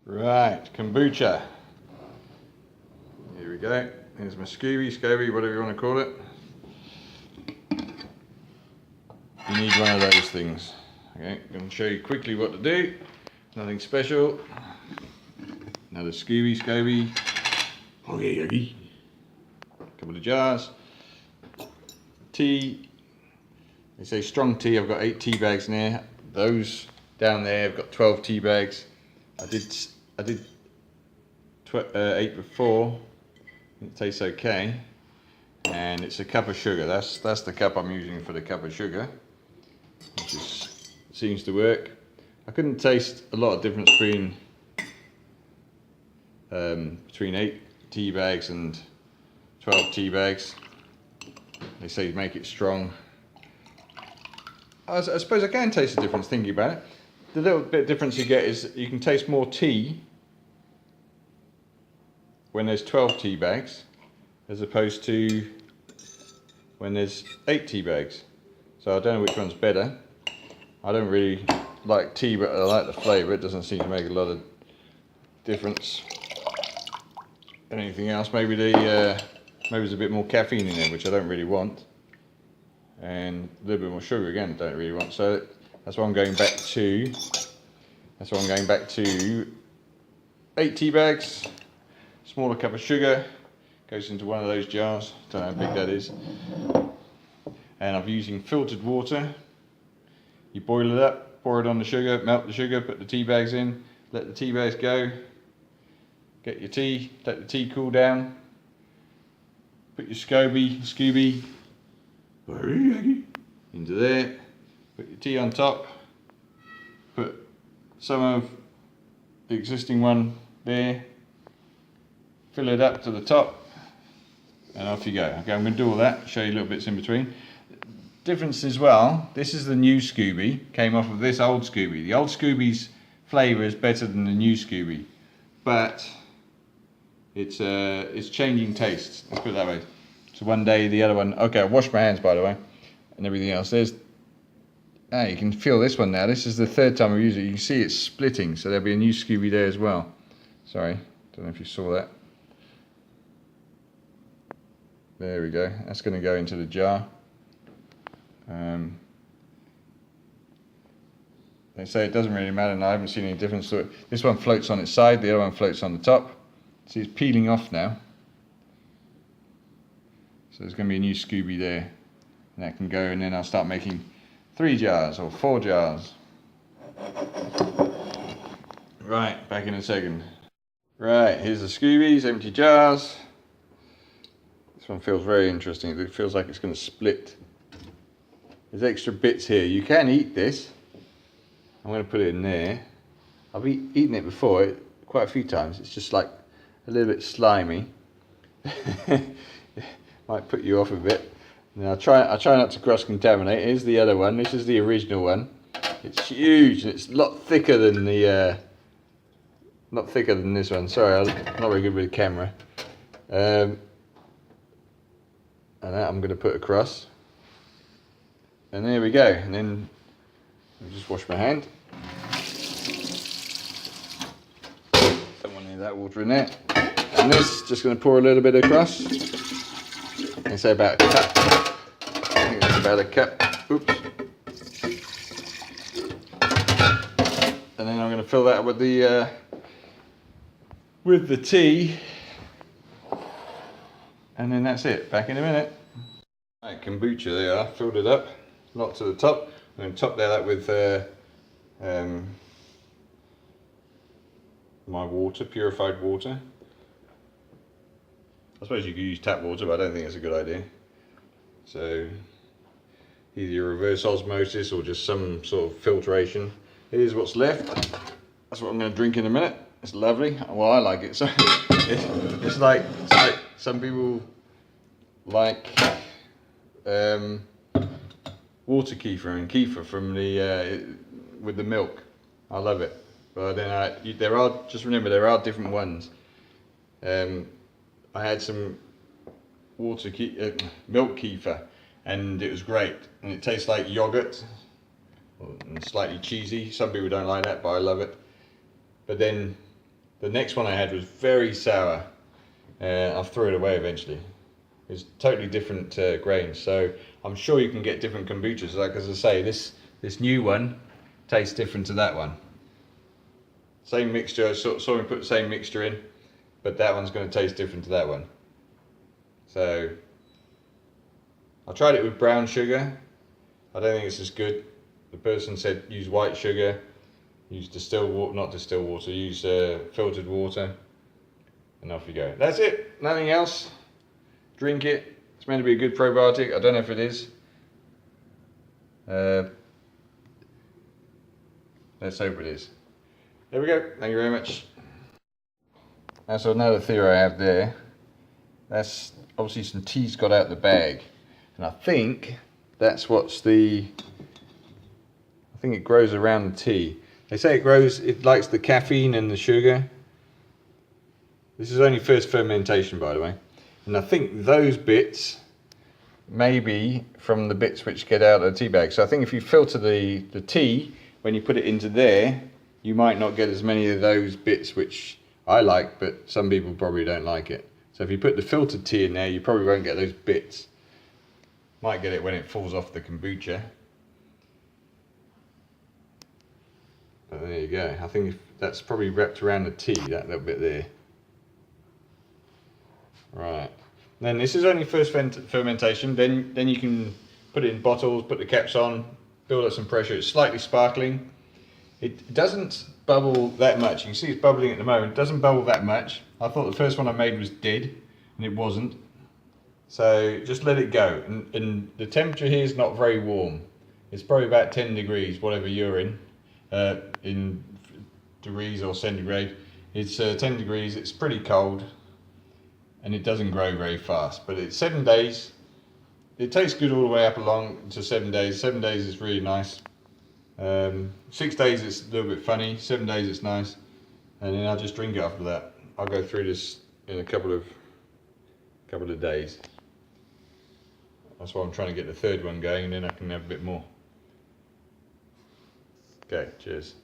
Right, kombucha. Here we go. Here's my SCOBY, whatever you want to call it. You need one of those things. Okay, I'm going to show you quickly what to do. Nothing special. Another SCOBY. Okay. Couple of jars. Tea. They say strong tea. I've got 8 tea bags in here. Those down there, I've got 12 tea bags. I did 8 before. It tastes okay, and it's a cup of sugar. That's the cup I'm using for the cup of sugar, which seems to work. I couldn't taste a lot of difference between 8 tea bags and 12 tea bags. They say make it strong. I suppose I can taste the difference thinking about it. The little bit of difference you get is you can taste more tea when there's 12 tea bags as opposed to when there's 8 tea bags. So I don't know which one's better. I don't really like tea, but I like the flavour. It doesn't seem to make a lot of difference. Anything else? Maybe there's a bit more caffeine in there, which I don't really want, and a little bit more sugar again, don't really want. So that's why I'm going back to. 8 tea bags. Smaller cup of sugar goes into one of those jars. Don't know how big that is. And I'm using filtered water. You boil it up, pour it on the sugar, melt the sugar, put the tea bags in, let the tea bags go. Get your tea, let the tea cool down. Put your SCOBY into there. Put your tea on top. Put some of the existing one there. Fill it up to the top, and off you go. Okay, I'm going to do all that, show you little bits in between. Difference as well, this is the new SCOBY, came off of this old SCOBY. The old SCOBY's flavour is better than the new SCOBY, but it's changing tastes, let's put it that way. So one day the other one, okay, I washed my hands by the way, and everything else. You can feel this one now. This is the 3rd time I've used it. You can see it's splitting, so there'll be a new SCOBY there as well. Sorry, don't know if you saw that. There we go, that's going to go into the jar. They say it doesn't really matter, and I haven't seen any difference to it. This one floats on its side, the other one floats on the top. See, it's peeling off now. So there's going to be a new SCOBY there, and that can go, and then I'll start making 3 jars or 4 jars. Right, back in a second. Right, here's the SCOBYs, empty jars. This one feels very interesting. It feels like it's going to split. There's extra bits here. You can eat this. I'm going to put it in there. I've eaten it before quite a few times. It's just like a little bit slimy. Might put you off a bit. Now I try not to cross contaminate. Here's the other one. This is the original one. It's huge and it's a lot thicker than the this one. Sorry, I'm not very good with the camera. And that I'm going to put across, and there we go. And then I'll just wash my hand. Don't want any of that water in there. And this, just going to pour a little bit across. I say about a cup. I think that's about a cup. Oops. And then I'm going to fill that with the tea. And then that's it. Back in a minute. Right, kombucha there. Filled it up. Lot to the top. I'm going to top that up with my water, purified water. I suppose you could use tap water, but I don't think it's a good idea. So either your reverse osmosis or just some sort of filtration. Here's what's left. That's what I'm going to drink in a minute. It's lovely. Well, I like it. So it's like some people like water kefir and kefir from with the milk. I love it. But then just remember there are different ones. I had some milk kefir, and it was great. And it tastes like yogurt, and slightly cheesy. Some people don't like that, but I love it. But then The next one I had was very sour. I threw it away eventually. It's totally different grains, so I'm sure you can get different kombuchas. Like as I say, this new one tastes different to that one. Same mixture, saw me put the same mixture in, but that one's going to taste different to that one. So I tried it with brown sugar. I don't think it's as good. The person said use white sugar, use distilled water, not distilled water, use filtered water, and off you go. That's it, nothing else. Drink it. It's meant to be a good probiotic. I don't know if it is. Let's hope it is. There we go. Thank you very much. Now, so another theory I have there. That's obviously some tea's got out of the bag, and I think that's what's the. I think it grows around the tea. They say it likes the caffeine and the sugar. This is only first fermentation, by the way. And I think those bits may be from the bits which get out of the tea bag. So I think if you filter the tea, when you put it into there, you might not get as many of those bits which I like, but some people probably don't like it. So if you put the filtered tea in there, you probably won't get those bits. Might get it when it falls off the kombucha. But there you go. I think that's probably wrapped around the tea, that little bit there. Right. Then this is only first fermentation. Then you can put it in bottles, put the caps on, build up some pressure. It's slightly sparkling. It doesn't bubble that much. You can see it's bubbling at the moment. It doesn't bubble that much. I thought the first one I made was dead, and it wasn't. So just let it go. And the temperature here is not very warm. It's probably about 10 degrees, whatever you're in degrees or centigrade. It's 10 degrees. It's pretty cold. And it doesn't grow very fast, but it's 7 days. It tastes good all the way up along to 7 days. 7 days is really nice. 6 days it's a little bit funny. 7 days it's nice, and then I'll just drink it after that. I'll go through this in a couple of days. That's why I'm trying to get the third one going, and then I can have a bit more. Okay, cheers.